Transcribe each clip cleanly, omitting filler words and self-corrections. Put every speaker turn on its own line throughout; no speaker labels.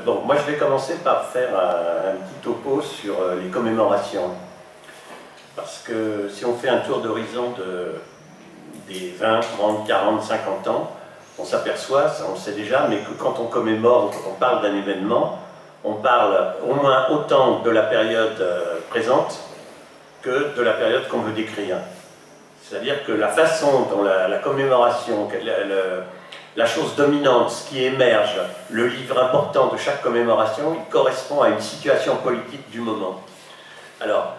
Bon, moi je vais commencer par faire un petit topo sur les commémorations. Parce que si on fait un tour d'horizon des 20, 30, 40, 50 ans, on s'aperçoit, ça on le sait déjà, mais que quand on commémore, quand on parle d'un événement, on parle au moins autant de la période présente que de la période qu'on veut décrire. C'est-à-dire que la façon dont la commémoration, la chose dominante, ce qui émerge, le livre important de chaque commémoration, il correspond à une situation politique du moment. Alors,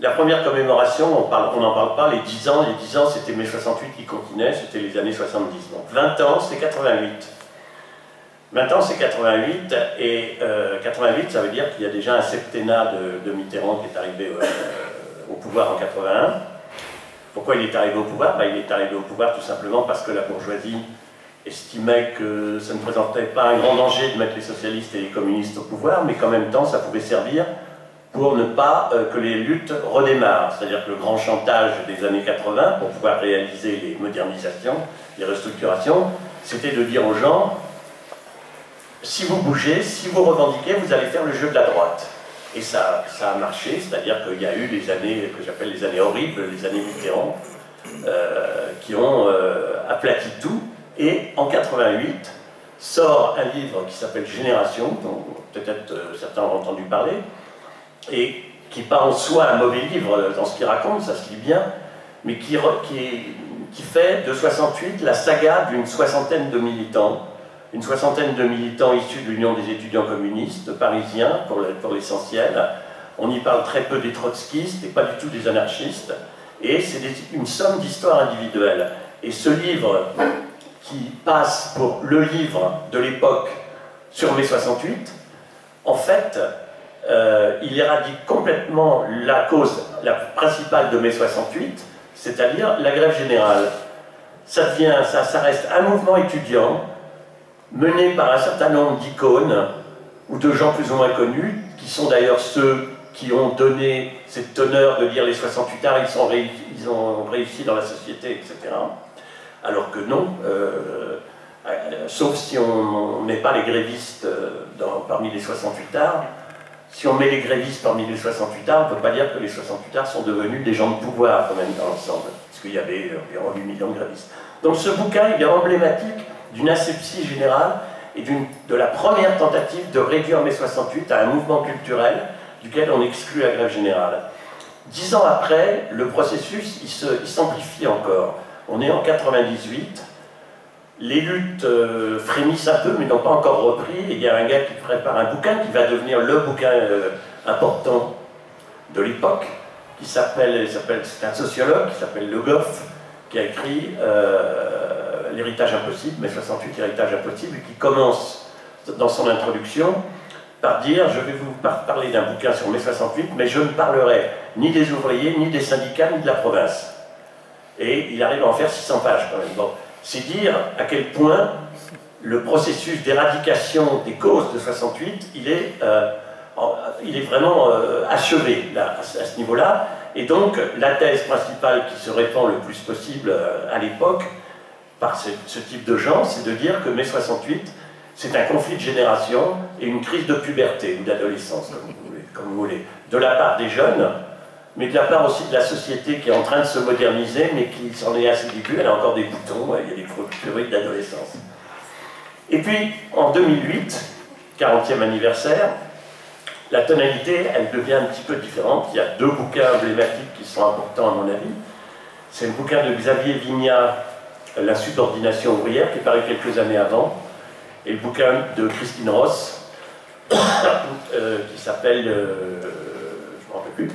la première commémoration, on n'en parle pas, les 10 ans c'était mai 68 qui continuait, c'était les années 70. Donc 20 ans, c'est 88. 20 ans, c'est 88, et 88, ça veut dire qu'il y a déjà un septennat de Mitterrand qui est arrivé au pouvoir en 81. Pourquoi il est arrivé au pouvoir? Il est arrivé au pouvoir tout simplement parce que la bourgeoisie estimait que ça ne présentait pas un grand danger de mettre les socialistes et les communistes au pouvoir, mais qu'en même temps, ça pouvait servir pour ne pas que les luttes redémarrent. C'est-à-dire que le grand chantage des années 80, pour pouvoir réaliser les modernisations, les restructurations, c'était de dire aux gens, si vous bougez, si vous revendiquez, vous allez faire le jeu de la droite. Et ça a marché, c'est-à-dire qu'il y a eu les années que j'appelle les années horribles, les années Mitterrand, qui ont aplati tout. Et en 88, sort un livre qui s'appelle Génération, dont peut-être certains ont entendu parler, et qui pas en soi un mauvais livre dans ce qu'il raconte, ça se lit bien, mais qui fait de 68 la saga d'une soixantaine de militants, une soixantaine de militants issus de l'Union des étudiants communistes, parisiens pour l'essentiel. On y parle très peu des trotskistes et pas du tout des anarchistes, et c'est une somme d'histoires individuelles. Et ce livre, qui passe pour le livre de l'époque sur mai 68, en fait, il éradique complètement la cause la principale de mai 68, c'est-à-dire la grève générale. Ça reste un mouvement étudiant mené par un certain nombre d'icônes ou de gens plus ou moins connus, qui sont d'ailleurs ceux qui ont donné cette teneur de dire les 68 arts, ils ont réussi dans la société, etc. Alors que non, sauf si on ne met pas les grévistes parmi les 68 arts. Si on met les grévistes parmi les 68 arts, on ne peut pas dire que les 68 arts sont devenus des gens de pouvoir quand même dans l'ensemble, parce qu'il y avait environ 8 millions de grévistes. Donc ce bouquin, il est emblématique d'une asepsie générale et de la première tentative de réduire mai 68 à un mouvement culturel duquel on exclut la grève générale. 10 ans après, le processus il s'amplifie encore. On est en 98, les luttes frémissent un peu mais n'ont pas encore repris, et il y a un gars qui prépare un bouquin qui va devenir le bouquin important de l'époque, c'est un sociologue qui s'appelle Le Goff, qui a écrit L'héritage impossible, mai 68, l'héritage impossible, et qui commence dans son introduction par dire, je vais vous parler d'un bouquin sur mai 68, mais je ne parlerai ni des ouvriers, ni des syndicats, ni de la province. Et il arrive à en faire 600 pages quand même. Bon, c'est dire à quel point le processus d'éradication des causes de 68, il est vraiment achevé là, à ce niveau-là. Et donc, la thèse principale qui se répand le plus possible à l'époque, par ce type de gens, c'est de dire que mai 68, c'est un conflit de génération et une crise de puberté ou d'adolescence, comme vous voulez, de la part des jeunes, mais de la part aussi de la société qui est en train de se moderniser, mais qui s'en est assez début, elle a encore des boutons, il y a des fruits d'adolescence. Et puis, en 2008, 40e anniversaire, la tonalité, elle devient un petit peu différente. Il y a deux bouquins emblématiques qui sont importants à mon avis. C'est le bouquin de Xavier Vignat, La subordination ouvrière, qui est paru quelques années avant, et le bouquin de Christine Ross, qui s'appelle, je ne me rappelle plus,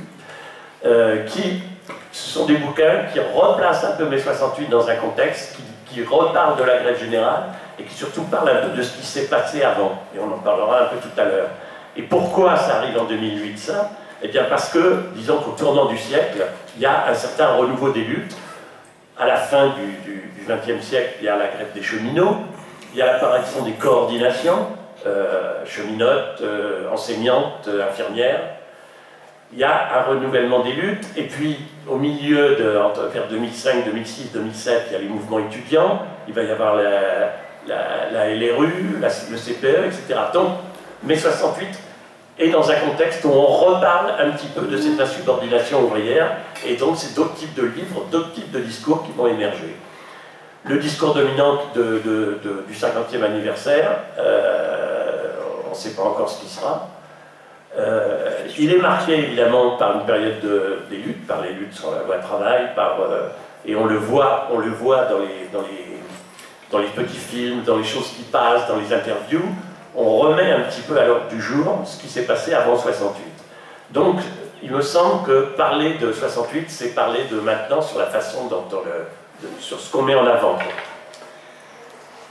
ce sont des bouquins qui replacent un peu mai 68 dans un contexte, qui reparlent de la grève générale, et qui surtout parlent un peu de ce qui s'est passé avant, et on en parlera un peu tout à l'heure. Et pourquoi ça arrive en 2008, ça? Eh bien parce que, disons qu'au tournant du siècle, il y a un certain renouveau des luttes. À la fin du XXe siècle, il y a la grève des cheminots, il y a l'apparition des coordinations, cheminotes, enseignantes, infirmières. Il y a un renouvellement des luttes, et puis au milieu, vers 2005, 2006, 2007, il y a les mouvements étudiants, il va y avoir la la LRU, le CPE, etc. Donc, mai 68 est dans un contexte où on reparle un petit peu de cette insubordination ouvrière, et donc c'est d'autres types de livres, d'autres types de discours qui vont émerger. Le discours dominant du 50e anniversaire, on ne sait pas encore ce qui sera. Il est marqué évidemment par une période des luttes, par les luttes sur la loi travail, et on le voit dans les petits films, dans les choses qui passent, dans les interviews. On remet un petit peu à l'ordre du jour ce qui s'est passé avant 68. Donc, il me semble que parler de 68, c'est parler de maintenant sur la façon dont sur ce qu'on met en avant.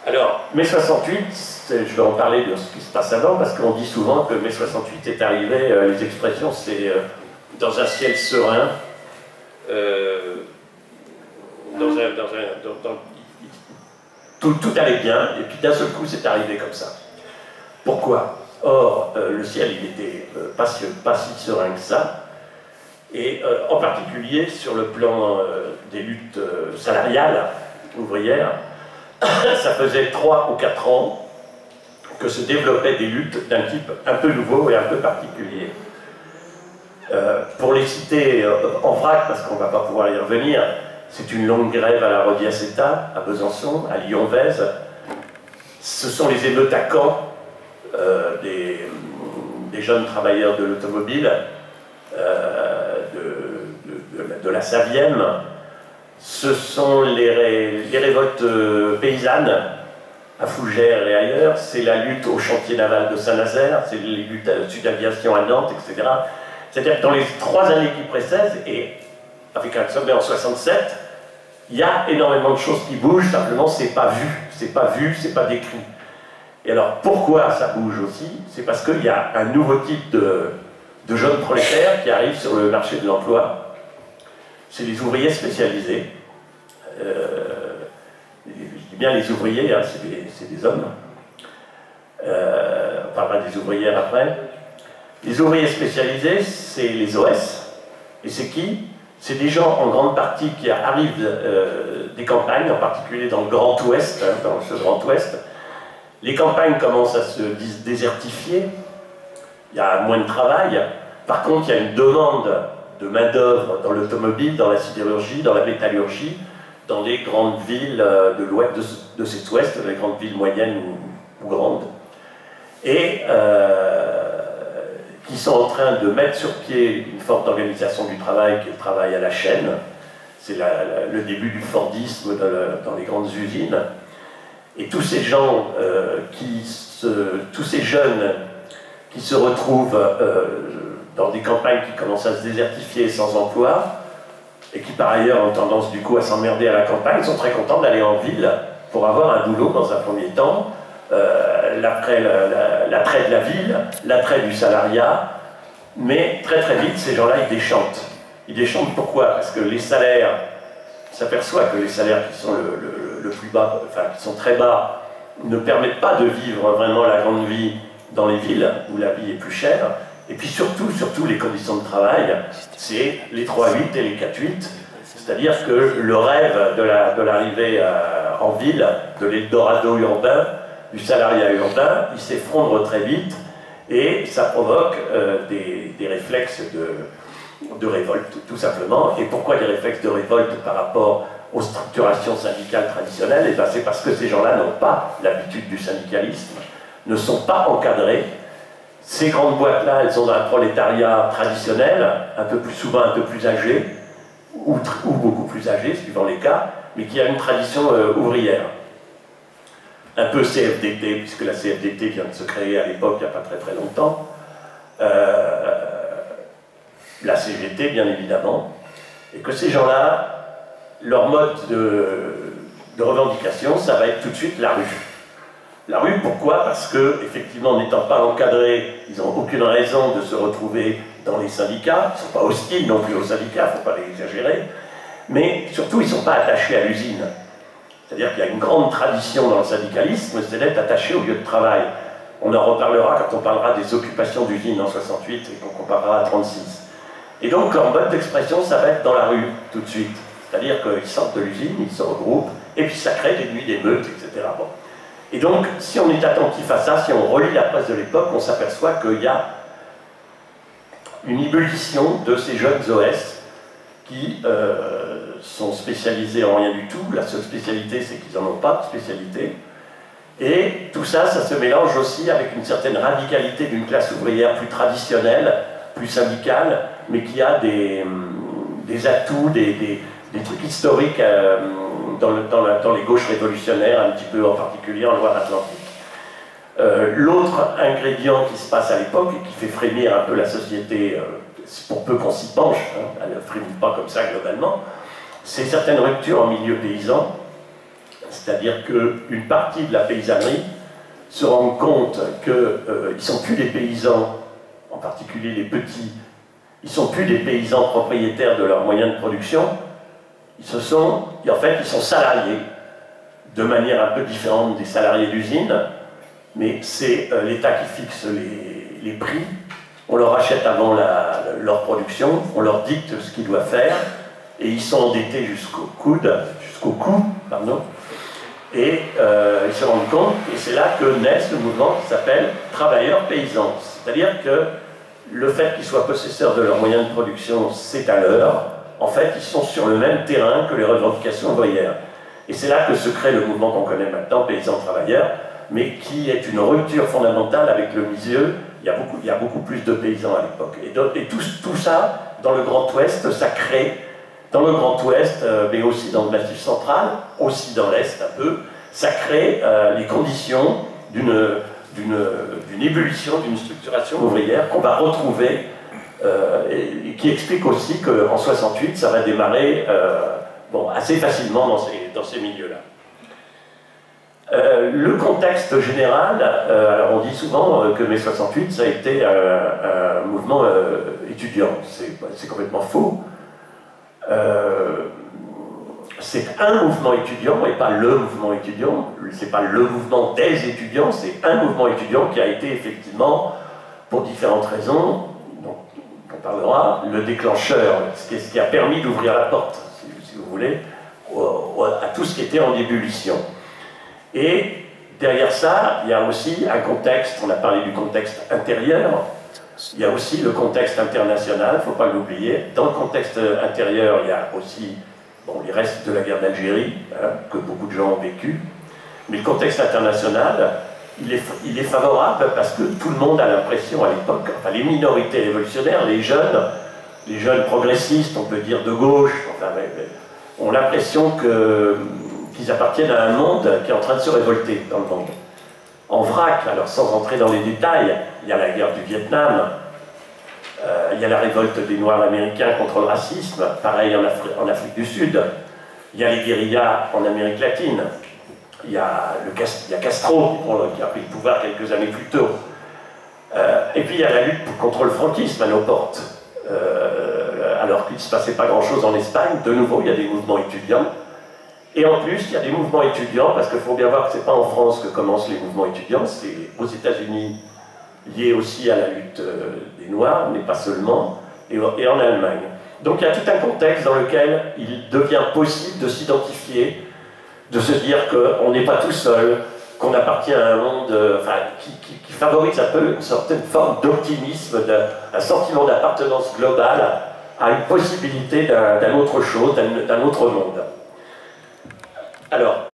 Alors, mai 68, je vais en parler de ce qui se passe avant, parce qu'on dit souvent que mai 68 est arrivé, les expressions, c'est dans un ciel serein, tout allait bien, et puis d'un seul coup, c'est arrivé comme ça. Pourquoi? Or, le ciel, il n'était pas si serein que ça, et en particulier sur le plan des luttes salariales, ouvrières, ça faisait 3 ou 4 ans que se développaient des luttes d'un type un peu nouveau et un peu particulier. Pour les citer en vrac, parce qu'on ne va pas pouvoir y revenir, c'est une longue grève à la Rodiaceta, à Besançon, à Lyon-Vèze. Ce sont les émeutes à Caen des jeunes travailleurs de l'automobile, de la Savième. Ce sont les révoltes paysannes à Fougères et ailleurs, c'est la lutte au chantier naval de Saint-Nazaire, c'est les luttes à Sud Aviation à Nantes, etc. C'est-à-dire que dans les 3 années qui précèdent, et avec un sommet en 67, il y a énormément de choses qui bougent, simplement c'est pas vu, c'est pas décrit. Et alors pourquoi ça bouge aussi? C'est parce qu'il y a un nouveau type de jeunes prolétaires qui arrivent sur le marché de l'emploi. C'est les ouvriers spécialisés. Je dis bien les ouvriers, hein, c'est des hommes. On parlera des ouvrières après. Les ouvriers spécialisés, c'est les OS. Et c'est qui? C'est des gens en grande partie qui arrivent des campagnes, en particulier dans le Grand Ouest, hein, dans ce Grand Ouest. Les campagnes commencent à se désertifier. Il y a moins de travail. Par contre, il y a une demande de main-d'œuvre dans l'automobile, dans la sidérurgie, dans la métallurgie, dans les grandes villes de l'ouest, de cet ouest, les grandes villes moyennes ou grandes, et qui sont en train de mettre sur pied une forme d'organisation du travail qui est le travail à la chaîne. C'est le début du Fordisme dans les grandes usines. Et tous ces gens, tous ces jeunes qui se retrouvent dans des campagnes qui commencent à se désertifier sans emploi, et qui par ailleurs ont tendance du coup à s'emmerder à la campagne, sont très contents d'aller en ville pour avoir un boulot dans un premier temps, l'attrait de la ville, l'attrait du salariat, mais très très vite ces gens-là ils déchantent. Ils déchantent pourquoi? Parce que les salaires, on s'aperçoit que les salaires qui sont le plus bas, enfin qui sont très bas, ne permettent pas de vivre vraiment la grande vie dans les villes où la vie est plus chère. Et puis surtout les conditions de travail, c'est les 3-8 et les 4-8, c'est-à-dire que le rêve de l'arrivée en ville, de l'Eldorado urbain, du salariat urbain, il s'effondre très vite et ça provoque des réflexes de révolte, tout simplement. Et pourquoi des réflexes de révolte par rapport aux structurations syndicales traditionnelles? Et bien c'est parce que ces gens-là n'ont pas l'habitude du syndicalisme, ne sont pas encadrés. Ces grandes boîtes-là, elles ont un prolétariat traditionnel, souvent un peu plus âgé, ou beaucoup plus âgé, suivant les cas, mais qui a une tradition ouvrière. Un peu CFDT, puisque la CFDT vient de se créer à l'époque, il n'y a pas très très longtemps. La CGT, bien évidemment. Et que ces gens-là, leur mode de revendication, ça va être tout de suite la rue. La rue, pourquoi? Parce que, effectivement, n'étant pas encadrés, ils n'ont aucune raison de se retrouver dans les syndicats. Ils ne sont pas hostiles non plus aux syndicats, il ne faut pas les exagérer. Mais surtout, ils ne sont pas attachés à l'usine. C'est-à-dire qu'il y a une grande tradition dans le syndicalisme, c'est d'être attaché au lieu de travail. On en reparlera quand on parlera des occupations d'usines en 68 et qu'on comparera à 36. Et donc, leur mode d'expression, ça va être dans la rue, tout de suite. C'est-à-dire qu'ils sortent de l'usine, ils se regroupent, et puis ça crée des nuits d'émeutes, etc. Bon. Et donc, si on est attentif à ça, si on relit la presse de l'époque, on s'aperçoit qu'il y a une ébullition de ces jeunes OS qui sont spécialisés en rien du tout. La seule spécialité, c'est qu'ils n'en ont pas de spécialité. Et tout ça, ça se mélange aussi avec une certaine radicalité d'une classe ouvrière plus traditionnelle, plus syndicale, mais qui a des atouts, des trucs historiques dans les gauches révolutionnaires, un petit peu en particulier en Loire-Atlantique. L'autre ingrédient qui se passe à l'époque et qui fait frémir un peu la société, pour peu qu'on s'y penche, hein, elle ne frémit pas comme ça globalement, c'est certaines ruptures en milieu paysan, c'est-à-dire qu'une partie de la paysannerie se rend compte qu'ils ne sont plus des paysans, en particulier les petits, ils ne sont plus des paysans propriétaires de leurs moyens de production, en fait, ils sont salariés, de manière un peu différente des salariés d'usine, mais c'est l'État qui fixe les prix, on leur achète avant leur production, on leur dicte ce qu'ils doivent faire, et ils sont endettés jusqu'au cou, et ils se rendent compte, et c'est là que naît le mouvement qui s'appelle travailleurs paysans. C'est-à-dire que le fait qu'ils soient possesseurs de leurs moyens de production, c'est à l'heure. En fait, ils sont sur le même terrain que les revendications ouvrières. Et c'est là que se crée le mouvement qu'on connaît maintenant, paysans-travailleurs, mais qui est une rupture fondamentale avec le milieu. Il y a beaucoup plus de paysans à l'époque. Et tout ça, dans le Grand Ouest, ça crée, dans le Grand Ouest, mais aussi dans le Massif central, aussi dans l'Est un peu, ça crée les conditions d'une ébullition, d'une structuration ouvrière qu'on va retrouver et qui explique aussi qu'en 68, ça va démarrer assez facilement dans ces milieux-là. Le contexte général, alors on dit souvent que mai 68, ça a été un mouvement étudiant. C'est complètement faux. C'est un mouvement étudiant et pas le mouvement étudiant. C'est pas le mouvement des étudiants, c'est un mouvement étudiant qui a été effectivement, pour différentes raisons, dont on parlera, le déclencheur, ce qui a permis d'ouvrir la porte, si vous voulez, à tout ce qui était en ébullition. Et derrière ça, il y a aussi un contexte, on a parlé du contexte intérieur, il y a aussi le contexte international, il ne faut pas l'oublier. Dans le contexte intérieur, il y a aussi les restes de la guerre d'Algérie, hein, que beaucoup de gens ont vécu. Mais le contexte international, il est favorable parce que tout le monde a l'impression à l'époque, enfin les minorités révolutionnaires, les jeunes progressistes, on peut dire de gauche, enfin, ont l'impression qu'ils appartiennent à un monde qui est en train de se révolter dans le monde. En vrac, alors sans entrer dans les détails, il y a la guerre du Vietnam, il y a la révolte des Noirs américains contre le racisme, pareil en Afrique du Sud, il y a les guérillas en Amérique latine, il y a Castro qui a pris le pouvoir quelques années plus tôt, et puis il y a la lutte contre le franquisme à nos portes, alors qu'il ne se passait pas grand-chose en Espagne. De nouveau, il y a des mouvements étudiants. Et en plus, il y a des mouvements étudiants, parce qu'il faut bien voir que ce n'est pas en France que commencent les mouvements étudiants, c'est aux États-Unis, lié aussi à la lutte des Noirs, mais pas seulement, et en Allemagne. Donc il y a tout un contexte dans lequel il devient possible de s'identifier, de se dire qu'on n'est pas tout seul, qu'on appartient à un monde qui favorise un peu une certaine forme d'optimisme, un sentiment d'appartenance globale à une possibilité d'un autre chose, d'un autre monde. Alors,